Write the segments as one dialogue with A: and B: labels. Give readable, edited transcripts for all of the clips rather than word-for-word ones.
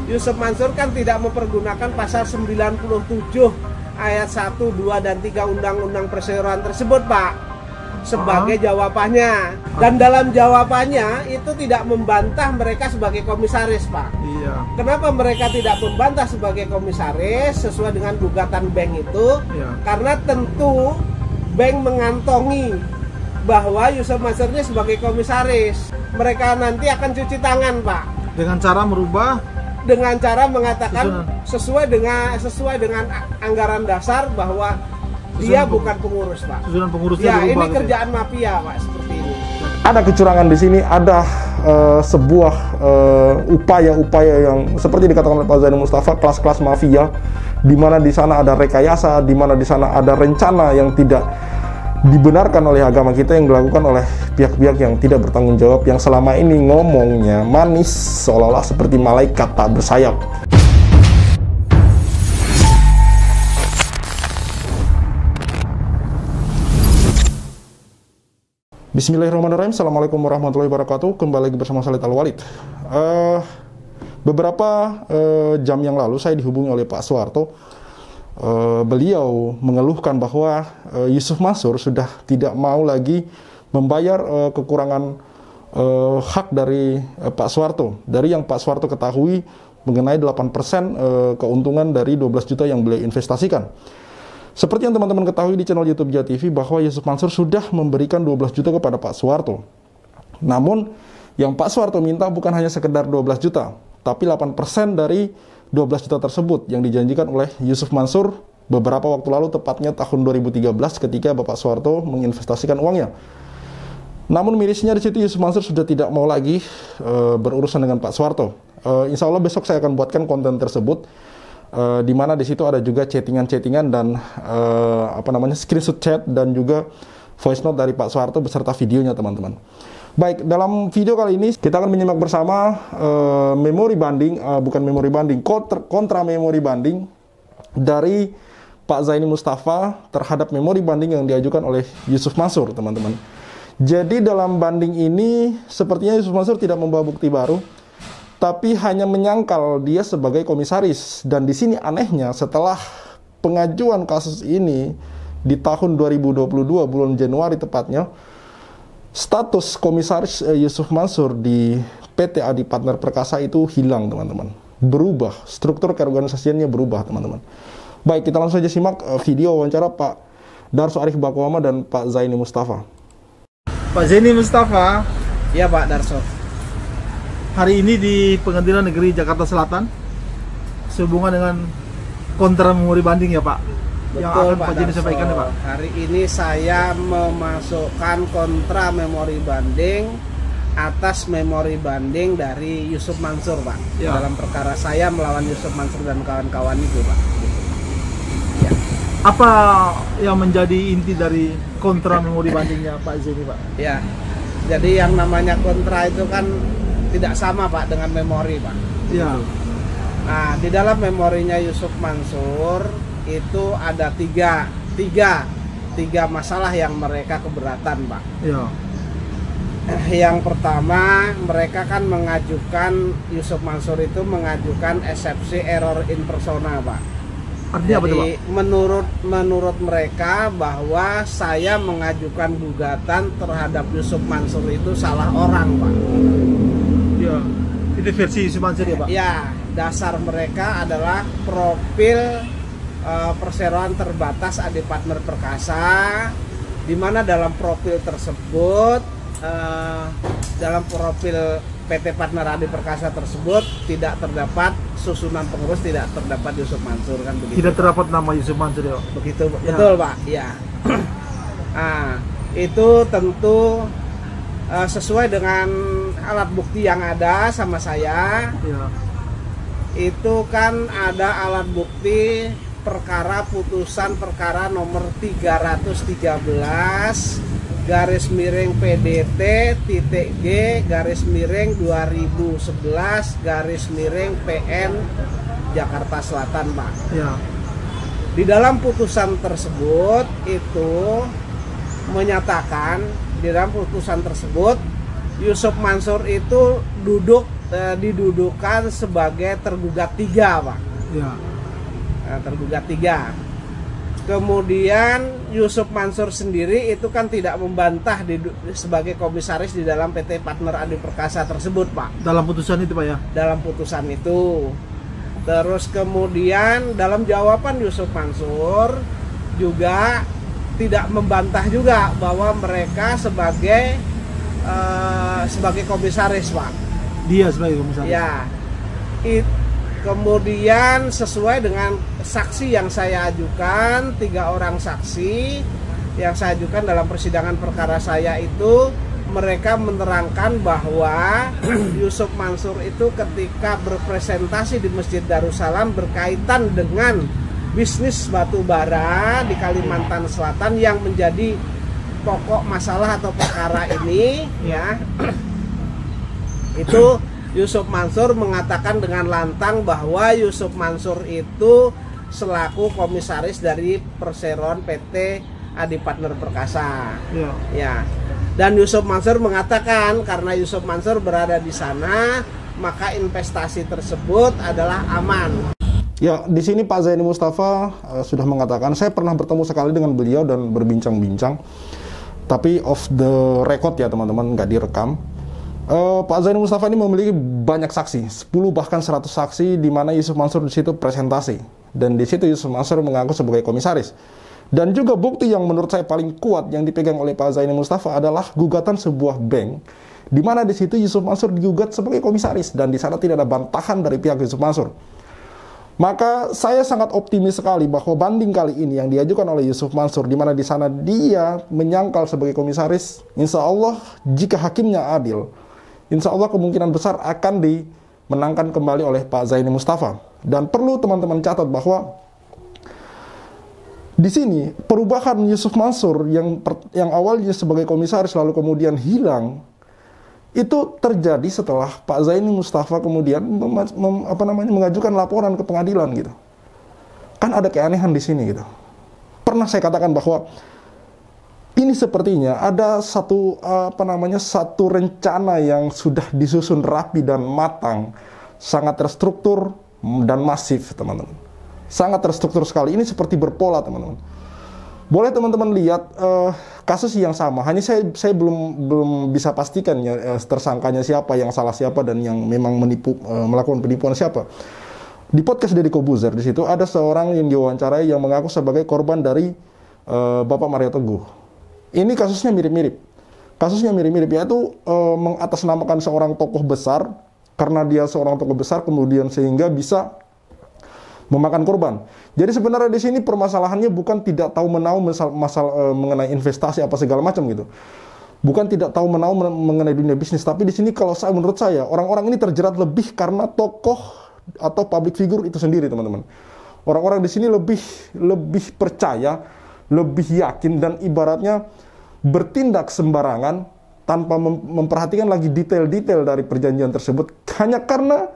A: Yusuf Mansur kan tidak mempergunakan pasal 97 ayat 1, 2, dan 3 Undang-Undang Perseroan tersebut, Pak, sebagai jawabannya. Dan dalam jawabannya itu tidak membantah mereka sebagai komisaris, Pak.
B: Iya.
A: Kenapa mereka tidak membantah sebagai komisaris sesuai dengan gugatan bank itu?
B: Iya.
A: Karena tentu bank mengantongi bahwa Yusuf Mansur ini sebagai komisaris. Mereka nanti akan cuci tangan, Pak.
B: Dengan cara merubah,
A: Dengan cara mengatakan sesuai dengan anggaran dasar bahwa dia bukan pengurus, Pak.
B: susunan pengurusnya
A: Ya,
B: dirubah
A: ini
B: gitu.
A: kerjaan mafia, Pak, seperti ini.
C: Ada kecurangan di sini, ada sebuah upaya-upaya yang seperti dikatakan oleh Pak Zaini Mustafa, kelas-kelas mafia, di mana di sana ada rekayasa, di mana di sana ada rencana yang tidak dibenarkan oleh agama kita yang dilakukan oleh pihak-pihak yang tidak bertanggung jawab, yang selama ini ngomongnya manis seolah-olah seperti malaikat tak bersayap. Bismillahirrahmanirrahim. Assalamualaikum warahmatullahi wabarakatuh. Kembali lagi bersama Khalid Al-Walid. Beberapa jam yang lalu saya dihubungi oleh Pak Suharto. Beliau mengeluhkan bahwa Yusuf Mansur sudah tidak mau lagi membayar kekurangan hak dari Pak Suharto. Dari yang Pak Suharto ketahui mengenai 8% keuntungan dari 12 juta yang beliau investasikan. Seperti yang teman-teman ketahui di channel YouTube Jaya TV bahwa Yusuf Mansur sudah memberikan 12 juta kepada Pak Suharto. Namun yang Pak Suharto minta bukan hanya sekedar 12 juta, tapi 8% dari 12 juta tersebut yang dijanjikan oleh Yusuf Mansur beberapa waktu lalu, tepatnya tahun 2013 ketika Bapak Suharto menginvestasikan uangnya. Namun mirisnya di situ Yusuf Mansur sudah tidak mau lagi berurusan dengan Pak Suharto. Insya Allah besok saya akan buatkan konten tersebut, di mana di situ ada juga chattingan-chattingan dan screenshot chat dan juga voice note dari Pak Suharto beserta videonya, teman-teman. Baik, dalam video kali ini kita akan menyimak bersama memori banding, kontra memori banding dari Pak Zaini Mustafa terhadap memori banding yang diajukan oleh Yusuf Mansur, teman-teman. Jadi dalam banding ini sepertinya Yusuf Mansur tidak membawa bukti baru, tapi hanya menyangkal dia sebagai komisaris. Dan di sini anehnya, setelah pengajuan kasus ini di tahun 2022 bulan Januari tepatnya, status komisaris Yusuf Mansur di PT Adi Partner Perkasa itu hilang, teman-teman. Berubah, struktur keorganisasiannya berubah, teman-teman. Baik, kita langsung saja simak video wawancara Pak Darso Arif Bakwama dan Pak Zaini Mustafa.
B: Pak Zaini Mustafa,
A: Ya, Pak Darso.
B: hari ini di Pengadilan Negeri Jakarta Selatan sehubungan dengan kontra memori banding ya Pak, yang akan Pak Zaini sampaikan ya Pak.
A: Hari ini saya memasukkan kontra memori banding atas memori banding dari Yusuf Mansur, Pak.
B: Ya.
A: Dalam perkara saya melawan Yusuf Mansur dan kawan-kawan itu, Pak. Ya.
B: Apa yang menjadi inti dari kontra memori bandingnya Pak Zaini, Pak?
A: Ya. Jadi yang namanya kontra itu kan tidak sama, Pak, dengan memori, Pak.
B: Ya.
A: Nah, di dalam memorinya Yusuf Mansur itu ada tiga masalah yang mereka keberatan, Pak.
B: Ya.
A: Yang pertama, mereka kan Yusuf Mansur itu mengajukan eksepsi error in persona, Pak.
B: Artinya apa itu, Pak?
A: Jadi menurut mereka bahwa saya mengajukan gugatan terhadap Yusuf Mansur itu salah orang, Pak.
B: Ya. Itu versi Yusuf Mansur ya Pak?
A: Ya, dasar mereka adalah profil perseroan terbatas Adi Partner Perkasa, di mana dalam profil tersebut, dalam profil PT Partner Adi Perkasa tersebut tidak terdapat susunan pengurus, tidak terdapat Yusuf Mansur, kan begitu.
B: Tidak terdapat nama Yusuf Mansur ya?
A: Begitu,
B: Ya.
A: betul Pak. Ya. Nah, itu tentu sesuai dengan alat bukti yang ada sama saya.
B: Ya.
A: Itu kan ada alat bukti putusan perkara nomor 313 garis miring PDT titik G garis miring 2011 garis miring PN Jakarta Selatan, Pak.
B: Ya.
A: Di dalam putusan tersebut itu menyatakan, di dalam putusan tersebut Yusuf Mansur itu duduk didudukan sebagai tergugat 3, Pak.
B: Ya.
A: Tergugat 3. Kemudian Yusuf Mansur sendiri itu kan tidak membantah sebagai komisaris di dalam PT Partner Adi Perkasa tersebut, Pak.
B: Dalam putusan itu, Pak, ya?
A: Dalam putusan itu. Terus kemudian dalam jawaban Yusuf Mansur juga tidak membantah juga bahwa mereka sebagai komisaris, Pak.
B: Dia sebagai komisaris.
A: Ya. Kemudian sesuai dengan saksi yang saya ajukan, 3 orang saksi yang saya ajukan dalam persidangan perkara saya itu, mereka menerangkan bahwa Yusuf Mansur itu ketika berpresentasi di Masjid Darussalam berkaitan dengan bisnis batu bara di Kalimantan Selatan yang menjadi pokok masalah atau perkara ini, ya. Itu Yusuf Mansur mengatakan dengan lantang bahwa Yusuf Mansur itu selaku komisaris dari perseroan PT Adi Partner Perkasa. Ya. Dan Yusuf Mansur mengatakan karena Yusuf Mansur berada di sana, maka investasi tersebut adalah aman.
C: Ya, di sini Pak Zaini Mustafa sudah mengatakan, saya pernah bertemu sekali dengan beliau dan berbincang-bincang, tapi off the record ya teman-teman, nggak direkam. Pak Zaini Mustafa ini memiliki banyak saksi, 10 bahkan 100 saksi, di mana Yusuf Mansur di situ presentasi, dan di situ Yusuf Mansur mengaku sebagai komisaris. Dan juga bukti yang menurut saya paling kuat yang dipegang oleh Pak Zaini Mustafa adalah gugatan sebuah bank, di mana di situ Yusuf Mansur digugat sebagai komisaris, dan di sana tidak ada bantahan dari pihak Yusuf Mansur. Maka saya sangat optimis sekali bahwa banding kali ini yang diajukan oleh Yusuf Mansur, di mana di sana dia menyangkal sebagai komisaris, insya Allah jika hakimnya adil, insya Allah kemungkinan besar akan dimenangkan kembali oleh Pak Zaini Mustafa. Dan perlu teman-teman catat bahwa di sini perubahan Yusuf Mansur yang awalnya sebagai komisaris lalu kemudian hilang, itu terjadi setelah Pak Zaini Mustafa kemudian mengajukan laporan ke pengadilan gitu. Kan ada keanehan di sini gitu. Pernah saya katakan bahwa ini sepertinya ada satu rencana yang sudah disusun rapi dan matang, sangat terstruktur dan masif, teman-teman. Sangat terstruktur sekali. Ini seperti berpola, teman-teman. Boleh teman-teman lihat kasus yang sama. Hanya saya belum bisa pastikan ya tersangkanya siapa, yang salah siapa, dan yang memang melakukan penipuan siapa. Di podcast Deddy Kobuzer di situ ada seorang yang diwawancarai yang mengaku sebagai korban dari Bapak Mario Teguh. Ini kasusnya mirip-mirip. Yaitu mengatasnamakan seorang tokoh besar karena dia seorang tokoh besar kemudian sehingga bisa memakan korban. Jadi sebenarnya di sini permasalahannya bukan tidak tahu menahu mengenai investasi apa segala macam gitu. Bukan tidak tahu menahu mengenai dunia bisnis, tapi di sini menurut saya orang-orang ini terjerat lebih karena tokoh atau public figure itu sendiri, teman-teman. Orang-orang di sini lebih percaya, lebih yakin, dan ibaratnya bertindak sembarangan tanpa memperhatikan lagi detail-detail dari perjanjian tersebut, hanya karena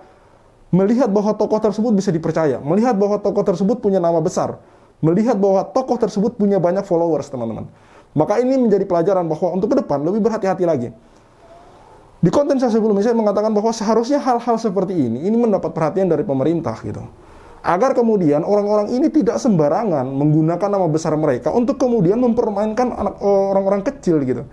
C: melihat bahwa tokoh tersebut bisa dipercaya, melihat bahwa tokoh tersebut punya nama besar, melihat bahwa tokoh tersebut punya banyak followers, teman-teman. Maka ini menjadi pelajaran bahwa untuk ke depan lebih berhati-hati lagi. Di konten saya sebelumnya saya mengatakan bahwa seharusnya hal-hal seperti ini mendapat perhatian dari pemerintah gitu. Agar kemudian orang-orang ini tidak sembarangan menggunakan nama besar mereka untuk kemudian mempermainkan orang-orang kecil gitu,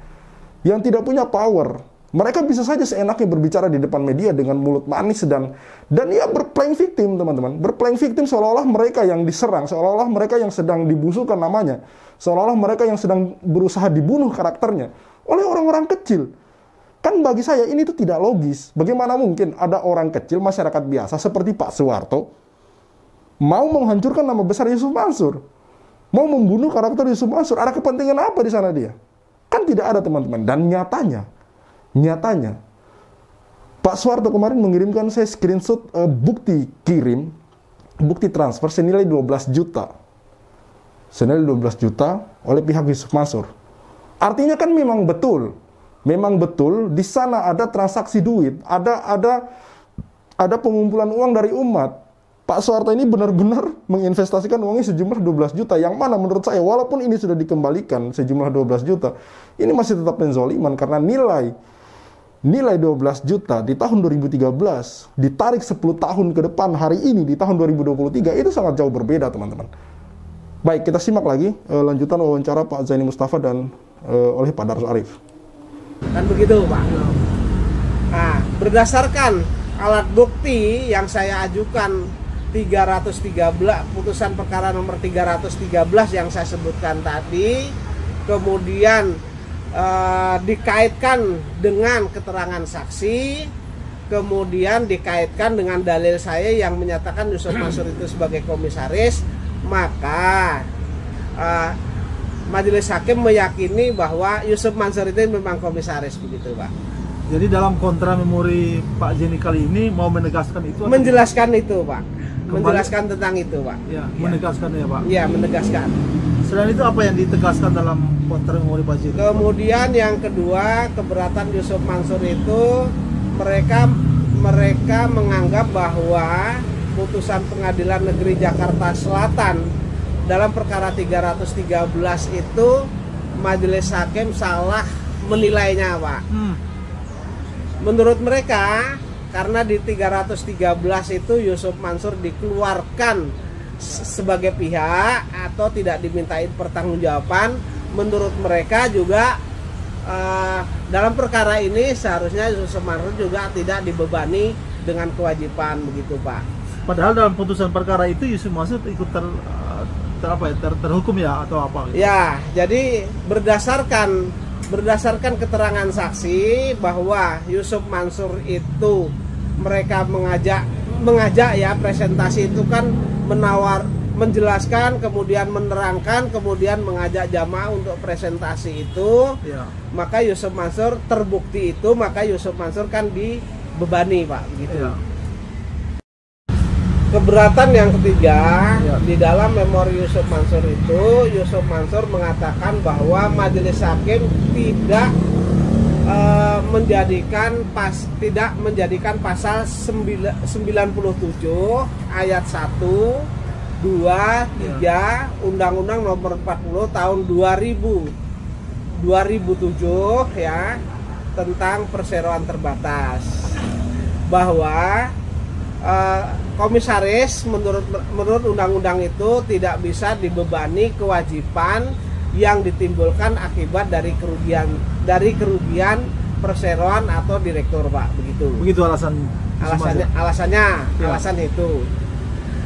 C: yang tidak punya power. Mereka bisa saja seenaknya berbicara di depan media dengan mulut manis dan ya berplaying victim, teman-teman. Berplaying victim seolah-olah mereka yang diserang, seolah-olah mereka yang sedang dibusukan namanya, seolah-olah mereka yang sedang berusaha dibunuh karakternya oleh orang-orang kecil. Kan bagi saya ini tuh tidak logis. Bagaimana mungkin ada orang kecil, masyarakat biasa seperti Pak Suwarto mau menghancurkan nama besar Yusuf Mansur, mau membunuh karakter Yusuf Mansur? Ada kepentingan apa di sana dia? Kan tidak ada, teman-teman. Dan nyatanya Pak Suwarto kemarin mengirimkan saya screenshot bukti transfer senilai 12 juta oleh pihak Yusuf Mansur. Artinya kan memang betul di sana ada transaksi duit, ada pengumpulan uang dari umat. Pak Suwarto ini benar-benar menginvestasikan uangnya sejumlah 12 juta, yang mana menurut saya walaupun ini sudah dikembalikan sejumlah 12 juta, ini masih tetap penzoliman karena nilai 12 juta di tahun 2013 ditarik 10 tahun ke depan hari ini di tahun 2023 itu sangat jauh berbeda, teman-teman. Baik, kita simak lagi lanjutan wawancara Pak Zaini Mustafa dan oleh Pak Darus Arif.
A: Kan begitu, Pak. Nah, berdasarkan alat bukti yang saya ajukan 313, putusan perkara nomor 313 yang saya sebutkan tadi, kemudian dikaitkan dengan keterangan saksi, kemudian dikaitkan dengan dalil saya yang menyatakan Yusuf Mansur itu sebagai komisaris, maka majelis hakim meyakini bahwa Yusuf Mansur itu memang komisaris, begitu, Pak.
B: Jadi dalam kontra memori Pak Zaini kali ini mau menegaskan itu?
A: Menjelaskan itu, Pak. Menjelaskan tentang itu, Pak.
B: Ya, menegaskan ya, Pak.
A: Ya, menegaskan.
B: Selain itu apa yang ditegaskan dalam kontra memori Pak Zaini?
A: Kemudian yang kedua, keberatan Yusuf Mansur itu mereka menganggap bahwa putusan Pengadilan Negeri Jakarta Selatan dalam perkara 313 itu majelis hakim salah menilainya, Pak. Menurut mereka, karena di 313 itu Yusuf Mansur dikeluarkan sebagai pihak atau tidak dimintain pertanggungjawaban, menurut mereka juga dalam perkara ini seharusnya Yusuf Mansur juga tidak dibebani dengan kewajiban, begitu, Pak.
B: Padahal dalam putusan perkara itu Yusuf Mansur ikut terhukum ya atau apa? Gitu? Ya,
A: jadi berdasarkan keterangan saksi bahwa Yusuf Mansur itu mereka mengajak ya, presentasi itu kan menjelaskan, kemudian menerangkan, kemudian mengajak jamaah untuk presentasi itu, ya. Maka Yusuf Mansur terbukti itu, maka Yusuf Mansur kan dibebani, Pak, begitu. Ya. Keberatan yang ketiga, ya. Di dalam memori Yusuf Mansur itu, Yusuf Mansur mengatakan bahwa majelis hakim tidak menjadikan pasal 97 ayat 1, 2, 3 Undang-Undang Nomor 40 Tahun 2007 ya, tentang perseroan terbatas, bahwa komisaris menurut undang-undang itu tidak bisa dibebani kewajiban yang ditimbulkan akibat dari kerugian perseroan atau direktur, Pak, begitu.
B: Begitu
A: alasan itu.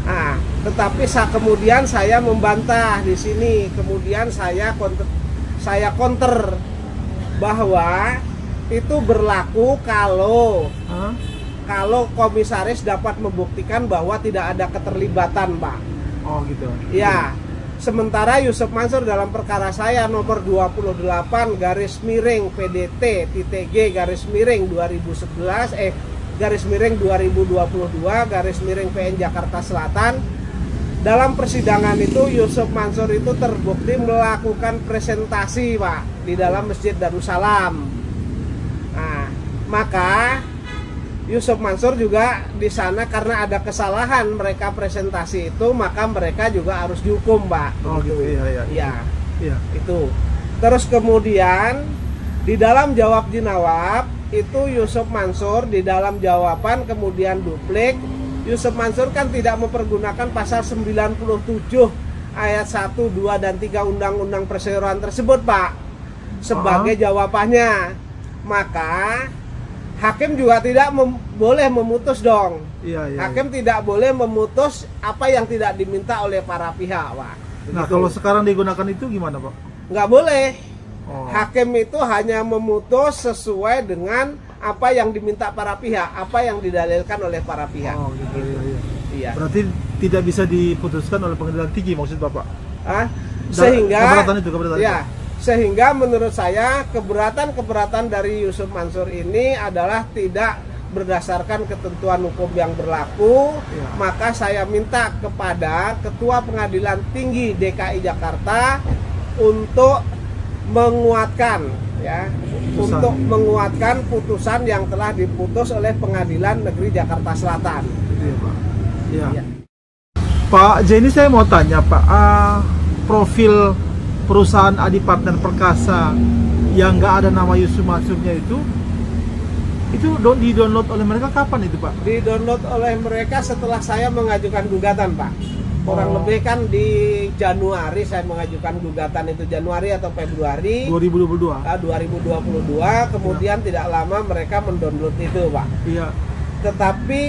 A: Nah, tetapi kemudian saya membantah di sini, kemudian saya counter bahwa itu berlaku kalau komisaris dapat membuktikan bahwa tidak ada keterlibatan, Pak.
B: Oh, gitu.
A: Ya. Sementara Yusuf Mansur dalam perkara saya nomor 28-PDT-G-2022-PN Jakarta Selatan, dalam persidangan itu Yusuf Mansur itu terbukti melakukan presentasi, Pak, di dalam Masjid Darussalam. Nah, maka Yusuf Mansur juga di sana karena ada kesalahan mereka presentasi itu, maka mereka juga harus dihukum, Pak.
B: Oh, gitu. Iya.
A: Itu. Terus kemudian di dalam jawab jinawab itu Yusuf Mansur di dalam jawaban kemudian duplik, Yusuf Mansur kan tidak mempergunakan pasal 97 ayat 1, 2 dan 3 Undang-Undang Perseroan tersebut, Pak, sebagai jawabannya. Maka hakim juga tidak boleh memutus dong. Hakim tidak boleh memutus apa yang tidak diminta oleh para pihak, Pak.
B: Nah, kalau sekarang digunakan itu gimana, Pak?
A: Nggak boleh. Hakim itu hanya memutus sesuai dengan apa yang diminta para pihak, apa yang didalilkan oleh para pihak.
B: Oh, gitu. Iya. Berarti tidak bisa diputuskan oleh pengadilan tinggi, maksud Bapak?
A: Sehingga
B: keberatan itu.
A: Sehingga menurut saya keberatan dari Yusuf Mansur ini adalah tidak berdasarkan ketentuan hukum yang berlaku. Maka saya minta kepada Ketua Pengadilan Tinggi DKI Jakarta untuk menguatkan putusan yang telah diputus oleh Pengadilan Negeri Jakarta Selatan.
B: Iya. Pak Zaini, saya mau tanya, Pak, profil perusahaan Adi Partner Perkasa yang nggak ada nama Yusuf Mansurnya itu Itu di-download oleh mereka kapan itu, Pak?
A: Di-download oleh mereka setelah saya mengajukan gugatan, Pak. Kurang lebih kan di Januari saya mengajukan gugatan itu, Januari atau Februari
B: 2022.
A: 2022, kemudian tidak lama mereka mendownload itu, Pak.
B: Iya.
A: Tetapi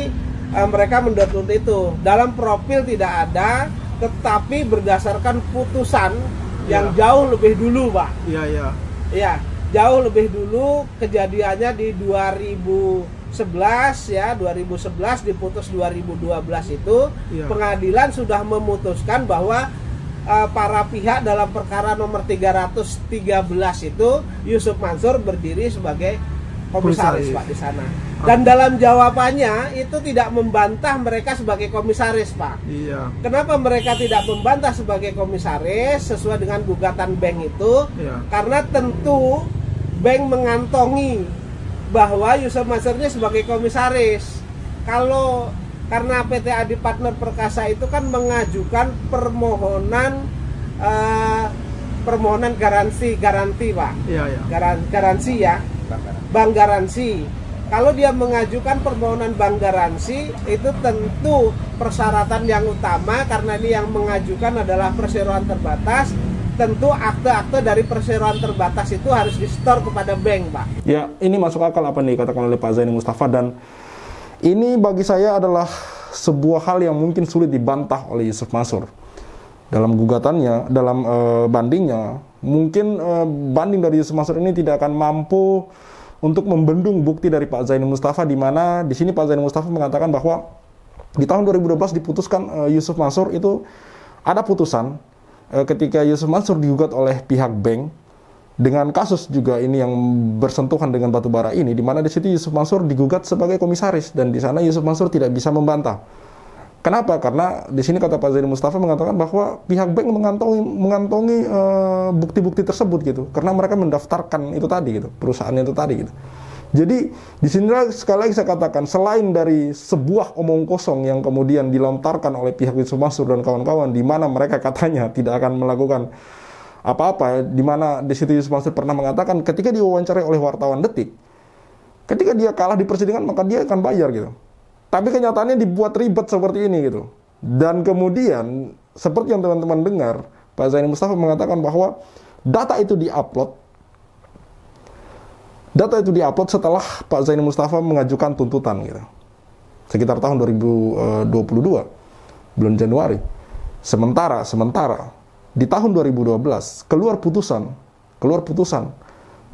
A: mereka mendownload itu dalam profil tidak ada, tetapi berdasarkan putusan yang jauh lebih dulu, Pak.
B: Iya, iya.
A: Iya, jauh lebih dulu, kejadiannya di 2011 ya, 2011 diputus 2012 itu, pengadilan sudah memutuskan bahwa para pihak dalam perkara nomor 313 itu Yusuf Mansur berdiri sebagai komisaris, Pak, di sana. Dan dalam jawabannya itu tidak membantah mereka sebagai komisaris, Pak.
B: Iya.
A: Kenapa mereka tidak membantah sebagai komisaris sesuai dengan gugatan bank itu?
B: Iya.
A: Karena tentu bank mengantongi bahwa Yusuf Mansur ini sebagai komisaris. Karena PT Adi Partner Perkasa itu kan mengajukan permohonan garansi, Pak.
B: Iya, iya.
A: Garansi ya. Bank garansi. Kalau dia mengajukan permohonan bank garansi, itu tentu persyaratan yang utama, karena ini yang mengajukan adalah perseroan terbatas. Tentu akte-akte dari perseroan terbatas itu harus di-store kepada bank, Pak.
C: Ya, ini masuk akal apa nih dikatakan oleh Pak Zaini Mustafa, dan ini bagi saya adalah sebuah hal yang mungkin sulit dibantah oleh Yusuf Mansur. Dalam gugatannya, dalam bandingnya, mungkin banding dari Yusuf Mansur ini tidak akan mampu untuk membendung bukti dari Pak Zaini Mustafa, di mana di sini Pak Zaini Mustafa mengatakan bahwa di tahun 2012 diputuskan Yusuf Mansur itu ada putusan ketika Yusuf Mansur digugat oleh pihak bank dengan kasus juga ini yang bersentuhan dengan batubara ini, di mana di situ Yusuf Mansur digugat sebagai komisaris, dan di sana Yusuf Mansur tidak bisa membantah. Kenapa? Karena di sini kata Pak Zaini Mustafa mengatakan bahwa pihak bank mengantongi bukti-bukti tersebut gitu, karena mereka mendaftarkan itu tadi gitu, perusahaan itu tadi gitu. Jadi di sinilah sekali lagi saya katakan, selain dari sebuah omong kosong yang kemudian dilontarkan oleh pihak Yusuf Mansur dan kawan-kawan, di mana mereka katanya tidak akan melakukan apa-apa, di mana di situ Yusuf Mansur pernah mengatakan ketika diwawancarai oleh wartawan Detik, ketika dia kalah di persidangan maka dia akan bayar gitu. Tapi kenyataannya dibuat ribet seperti ini gitu. Dan kemudian seperti yang teman-teman dengar, Pak Zaini Mustafa mengatakan bahwa data itu diupload setelah Pak Zaini Mustafa mengajukan tuntutan gitu. Sekitar tahun 2022, bulan Januari. Sementara di tahun 2012 keluar putusan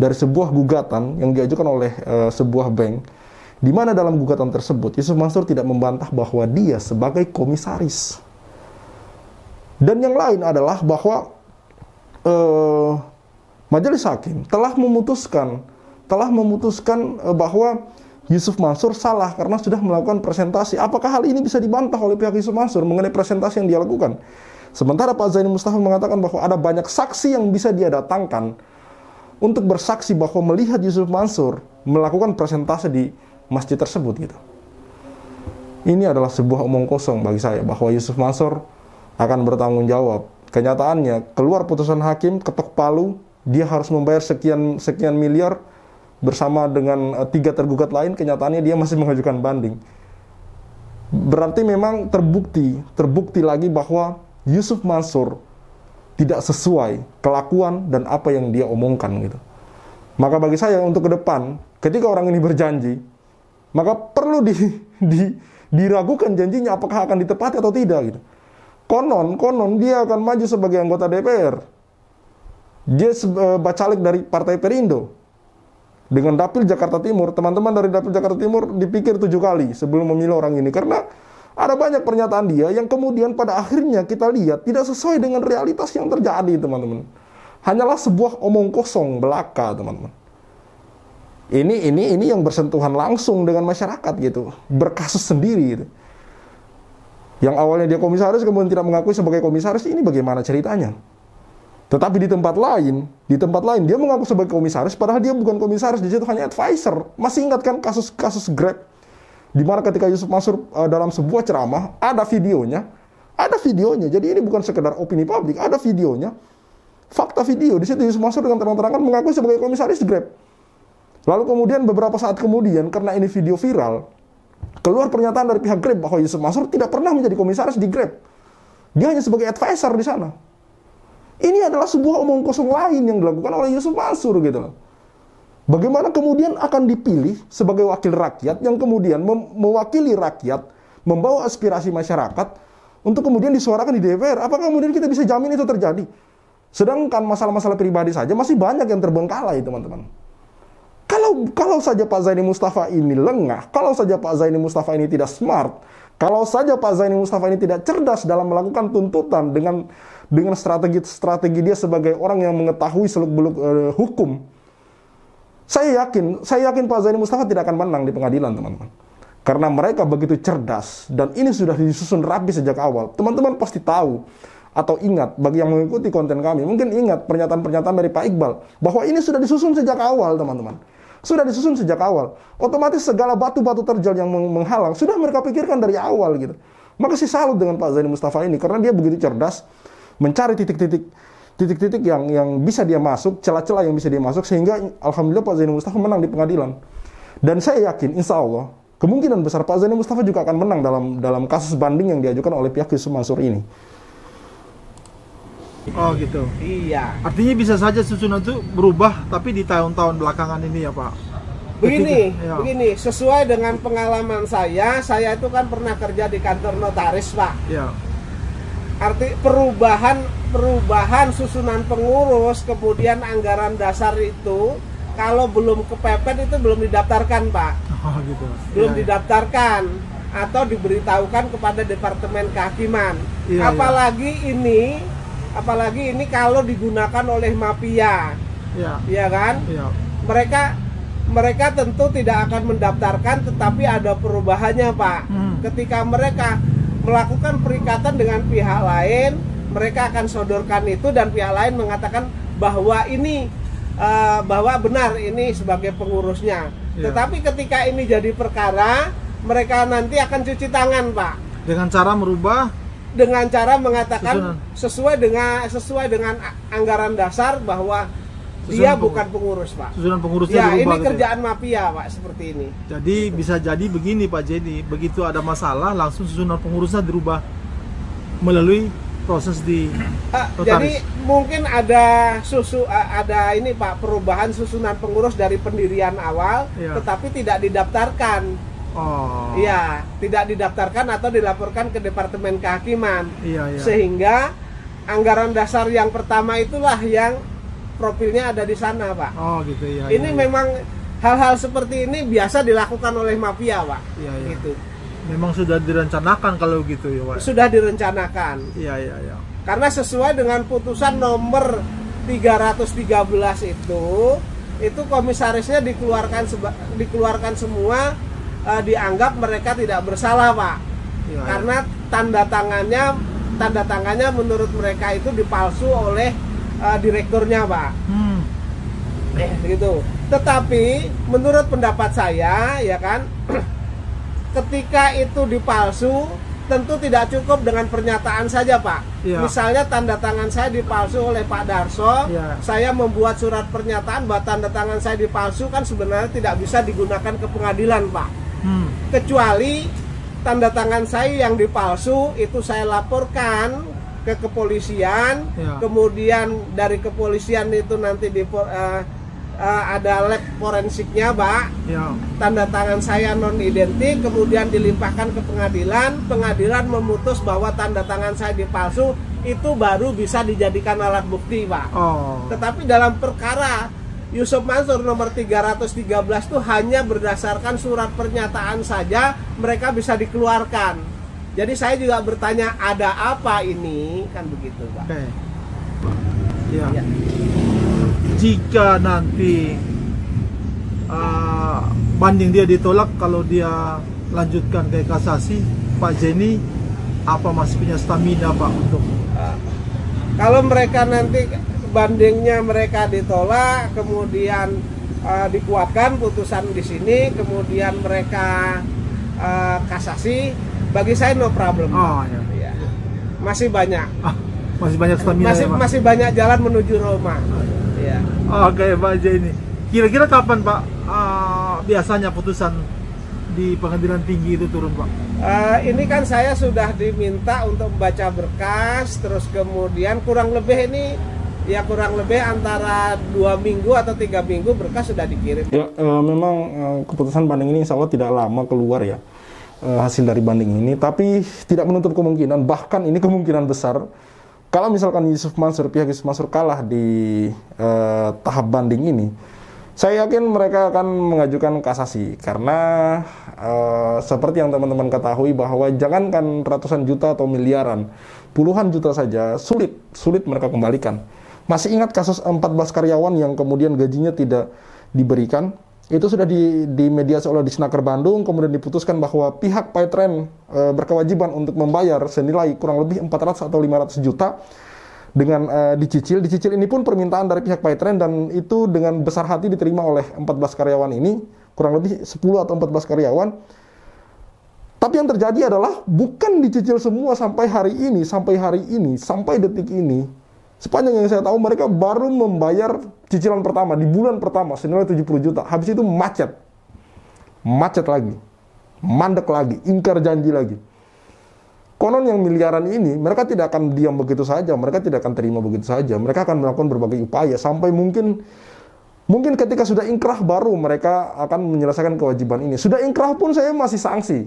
C: dari sebuah gugatan yang diajukan oleh sebuah bank, di mana dalam gugatan tersebut Yusuf Mansur tidak membantah bahwa dia sebagai komisaris. Dan yang lain adalah bahwa majelis hakim telah memutuskan bahwa Yusuf Mansur salah karena sudah melakukan presentasi. Apakah hal ini bisa dibantah oleh pihak Yusuf Mansur mengenai presentasi yang dia lakukan? Sementara Pak Zaini Mustafa mengatakan bahwa ada banyak saksi yang bisa dia datangkan untuk bersaksi bahwa melihat Yusuf Mansur melakukan presentasi di masjid tersebut gitu. Ini adalah sebuah omong kosong bagi saya bahwa Yusuf Mansur akan bertanggung jawab. Kenyataannya keluar putusan hakim, ketok palu, dia harus membayar sekian miliar bersama dengan 3 tergugat lain. Kenyataannya dia masih mengajukan banding. Berarti memang terbukti lagi bahwa Yusuf Mansur tidak sesuai kelakuan dan apa yang dia omongkan gitu. Maka bagi saya untuk ke depan, ketika orang ini berjanji, maka perlu diragukan janjinya apakah akan ditepati atau tidak gitu. Konon dia akan maju sebagai anggota DPR. Dia bacalek dari Partai Perindo dengan Dapil Jakarta Timur. Teman-teman dari Dapil Jakarta Timur dipikir 7 kali sebelum memilih orang ini, karena ada banyak pernyataan dia yang kemudian pada akhirnya kita lihat tidak sesuai dengan realitas yang terjadi, teman-teman. Hanyalah sebuah omong kosong belaka, teman-teman. Ini yang bersentuhan langsung dengan masyarakat gitu, berkasus sendiri gitu. Yang awalnya dia komisaris kemudian tidak mengakui sebagai komisaris, ini bagaimana ceritanya? Tetapi di tempat lain dia mengaku sebagai komisaris padahal dia bukan komisaris, di situ hanya advisor. Masih ingat kan kasus Grab, di mana ketika Yusuf Mansur dalam sebuah ceramah ada videonya. Jadi ini bukan sekedar opini publik, ada videonya. Fakta video di situ Yusuf Mansur dengan terang-terangan mengaku sebagai komisaris Grab. Lalu kemudian beberapa saat kemudian, karena ini video viral, keluar pernyataan dari pihak Grab bahwa Yusuf Mansur tidak pernah menjadi komisaris di Grab. Dia hanya sebagai advisor di sana. Ini adalah sebuah omong kosong lain yang dilakukan oleh Yusuf Mansur gitu loh. Bagaimana kemudian akan dipilih sebagai wakil rakyat yang kemudian mewakili rakyat, membawa aspirasi masyarakat untuk kemudian disuarakan di DPR? Apakah kemudian kita bisa jamin itu terjadi? Sedangkan masalah-masalah pribadi saja masih banyak yang terbengkalai, teman-teman. Kalau saja Pak Zaini Mustafa ini lengah, kalau saja Pak Zaini Mustafa ini tidak smart, kalau saja Pak Zaini Mustafa ini tidak cerdas dalam melakukan tuntutan dengan strategi dia sebagai orang yang mengetahui seluk-beluk hukum, saya yakin Pak Zaini Mustafa tidak akan menang di pengadilan, teman-teman. Karena mereka begitu cerdas dan ini sudah disusun rapi sejak awal. Teman-teman pasti tahu atau ingat, bagi yang mengikuti konten kami, mungkin ingat pernyataan-pernyataan dari Pak Iqbal bahwa ini sudah disusun sejak awal, teman-teman. Sudah disusun sejak awal. Otomatis segala batu-batu terjal yang menghalang sudah mereka pikirkan dari awal gitu. Maka saya salut dengan Pak Zaini Mustafa ini karena dia begitu cerdas mencari titik-titik yang bisa dia masuk, celah-celah yang bisa dia masuk, sehingga alhamdulillah Pak Zaini Mustafa menang di pengadilan. Dan saya yakin insya Allah kemungkinan besar Pak Zaini Mustafa juga akan menang dalam kasus banding yang diajukan oleh pihak Yusuf Mansur ini.
B: Oh gitu.
A: Iya.
B: Artinya bisa saja susunan itu berubah tapi di tahun-tahun belakangan ini ya Pak.
A: Begini, sesuai dengan pengalaman saya itu kan pernah kerja di kantor notaris, Pak.
B: Ya.
A: Arti perubahan susunan pengurus, kemudian anggaran dasar itu kalau belum kepepet itu belum didaftarkan, Pak.
B: Oh gitu.
A: Belum didaftarkan atau diberitahukan kepada Departemen Kehakiman. Apalagi ini kalau digunakan oleh mafia, ya kan? Ya. Mereka tentu tidak akan mendaftarkan, tetapi ada perubahannya, Pak. Ketika mereka melakukan perikatan dengan pihak lain, mereka akan sodorkan itu dan pihak lain mengatakan bahwa bahwa benar ini sebagai pengurusnya. Ya. Tetapi ketika ini jadi perkara, mereka nanti akan cuci tangan, Pak.
B: Dengan cara merubah.
A: Dengan cara mengatakan sesuai dengan anggaran dasar bahwa dia bukan pengurus, Pak.
B: Susunan pengurusnya
A: ya,
B: dirubah.
A: Ini kerjaan mafia, Pak, seperti ini.
B: Jadi bisa jadi begini, Pak Jenny, begitu ada masalah langsung susunan pengurusnya dirubah melalui proses di notaris.
A: Jadi mungkin ada ini, Pak, perubahan susunan pengurus dari pendirian awal, tetapi tidak didaftarkan. Iya, tidak didaftarkan atau dilaporkan ke Departemen Kehakiman. Sehingga anggaran dasar yang pertama itulah yang profilnya ada di sana, Pak.
B: Gitu ya.
A: Ini memang hal-hal seperti ini biasa dilakukan oleh mafia, Pak. Gitu.
B: Memang sudah direncanakan kalau gitu ya, Pak.
A: Sudah direncanakan.
B: Iya.
A: Karena sesuai dengan putusan nomor 313 itu komisarisnya dikeluarkan semua. Dianggap mereka tidak bersalah, Pak. Karena tanda tangannya menurut mereka itu dipalsu oleh direkturnya, Pak. Gitu. Tetapi menurut pendapat saya, ya kan, ketika itu dipalsu, tentu tidak cukup dengan pernyataan saja, Pak. Misalnya tanda tangan saya dipalsu oleh Pak Darso, saya membuat surat pernyataan bahwa tanda tangan saya dipalsu, kan sebenarnya tidak bisa digunakan ke pengadilan, Pak. Kecuali tanda tangan saya yang dipalsu itu saya laporkan ke kepolisian, kemudian dari kepolisian itu nanti ada lab forensiknya, Pak. Tanda tangan saya non identik, kemudian dilimpahkan ke pengadilan memutus bahwa tanda tangan saya dipalsu, itu baru bisa dijadikan alat bukti, Pak. Tetapi dalam perkara Yusuf Mansur nomor 313 itu hanya berdasarkan surat pernyataan saja mereka bisa dikeluarkan. Jadi saya juga bertanya, ada apa ini? Kan begitu, Pak.
B: Ya. Jika nanti banding dia ditolak, kalau dia lanjutkan ke kasasi, Pak Jenny apa masih punya stamina, Pak, untuk
A: kalau mereka nanti bandingnya mereka ditolak, kemudian dikuatkan putusan di sini, kemudian mereka kasasi, bagi saya no problem. Masih banyak.
B: Masih banyak stamina.
A: Masih banyak jalan menuju Roma.
B: Oke, Pak Jenny. Kira-kira kapan, Pak, biasanya putusan di pengadilan tinggi itu turun, Pak?
A: Ini kan saya sudah diminta untuk membaca berkas, terus kemudian kurang lebih antara 2 minggu atau 3 minggu berkas sudah dikirim.
C: Ya, memang keputusan banding ini insya Allah tidak lama keluar ya, hasil dari banding ini, tapi tidak menutup kemungkinan, bahkan ini kemungkinan besar kalau misalkan pihak Yusuf Mansur kalah di tahap banding ini, saya yakin mereka akan mengajukan kasasi karena seperti yang teman-teman ketahui bahwa jangankan ratusan juta atau miliaran, puluhan juta saja sulit mereka kembalikan. Masih ingat kasus 14 karyawan yang kemudian gajinya tidak diberikan? Itu sudah di mediasi oleh Disnaker Bandung, kemudian diputuskan bahwa pihak Paytren berkewajiban untuk membayar senilai kurang lebih 400 atau 500 juta dengan dicicil. Dicicil ini pun permintaan dari pihak Paytren dan itu dengan besar hati diterima oleh 14 karyawan ini, kurang lebih 10 atau 14 karyawan. Tapi yang terjadi adalah bukan dicicil semua sampai hari ini, sampai detik ini. Sepanjang yang saya tahu mereka baru membayar cicilan pertama di bulan pertama senilai 70 juta. Habis itu macet lagi, mandek lagi, ingkar janji lagi. Konon yang miliaran ini mereka tidak akan diam begitu saja, mereka tidak akan terima begitu saja. Mereka akan melakukan berbagai upaya sampai mungkin ketika sudah ingkrah baru mereka akan menyelesaikan kewajiban ini. Sudah ingkrah pun saya masih sanksi.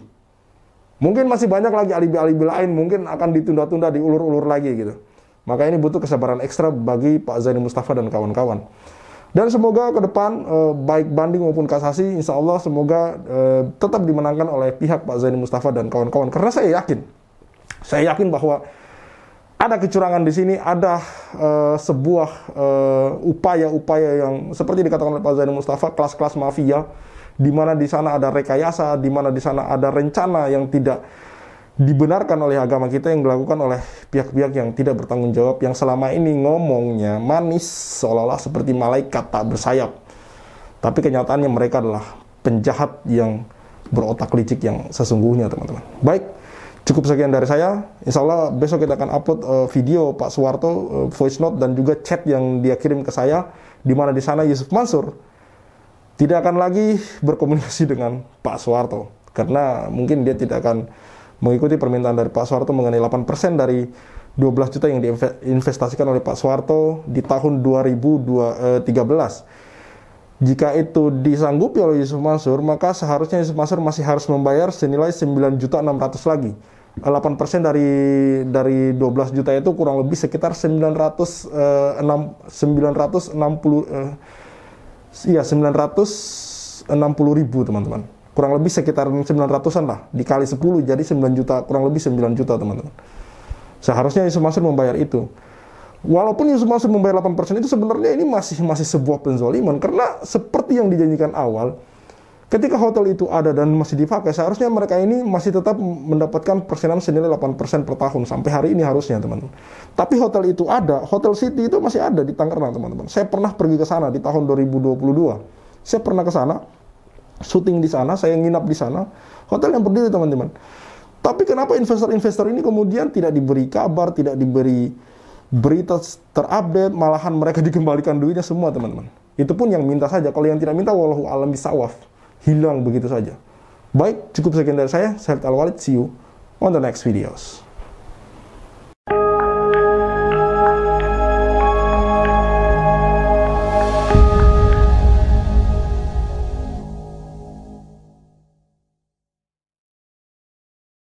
C: Mungkin masih banyak lagi alibi-alibi lain, mungkin akan ditunda-tunda, diulur-ulur lagi gitu. Maka ini butuh kesabaran ekstra bagi Pak Zaini Mustafa dan kawan-kawan. Dan semoga ke depan baik banding maupun kasasi, insya Allah semoga tetap dimenangkan oleh pihak Pak Zaini Mustafa dan kawan-kawan. Karena saya yakin bahwa ada kecurangan di sini, ada sebuah upaya-upaya yang seperti dikatakan oleh Pak Zaini Mustafa, kelas-kelas mafia, di mana di sana ada rekayasa, di mana di sana ada rencana yang tidak dibenarkan oleh agama kita yang dilakukan oleh pihak-pihak yang tidak bertanggung jawab, yang selama ini ngomongnya manis seolah-olah seperti malaikat tak bersayap, tapi kenyataannya mereka adalah penjahat yang berotak licik yang sesungguhnya, teman-teman. Baik, cukup sekian dari saya. Insya Allah besok kita akan upload video Pak Suwarto, voice note dan juga chat yang dia kirim ke saya, di mana di sana Yusuf Mansur tidak akan lagi berkomunikasi dengan Pak Suwarto karena mungkin dia tidak akan mengikuti permintaan dari Pak Suwarto mengenai 8% dari 12 juta yang diinvestasikan oleh Pak Suwarto di tahun 2013. Jika itu disanggupi oleh Yusuf Mansur, maka seharusnya Yusuf Mansur masih harus membayar senilai 9.600.000 lagi. 8% dari 12 juta itu kurang lebih sekitar 960.000, teman-teman. Kurang lebih sekitar 900-an lah, dikali 10 jadi 9 juta, kurang lebih 9 juta, teman-teman. Seharusnya Yusuf Mansur membayar itu. Walaupun Yusuf Mansur membayar 8% itu sebenarnya ini masih sebuah penzoliman, karena seperti yang dijanjikan awal, ketika hotel itu ada dan masih dipakai, seharusnya mereka ini masih tetap mendapatkan persenan senilai 8% per tahun, sampai hari ini harusnya, teman-teman. Tapi hotel itu ada, Hotel City itu masih ada di Tangerang, teman-teman. Saya pernah pergi ke sana di tahun 2022. Saya pernah ke sana, syuting di sana, saya nginap di sana, hotel yang berdiri, teman-teman. Tapi kenapa investor-investor ini kemudian tidak diberi kabar, tidak diberi berita terupdate, malahan mereka dikembalikan duitnya semua, teman-teman. Itu pun yang minta saja, kalau yang tidak minta wallahu alam bisawaf, hilang begitu saja. Baik, cukup sekian dari saya Khalid Al-Walid, see you on the next videos.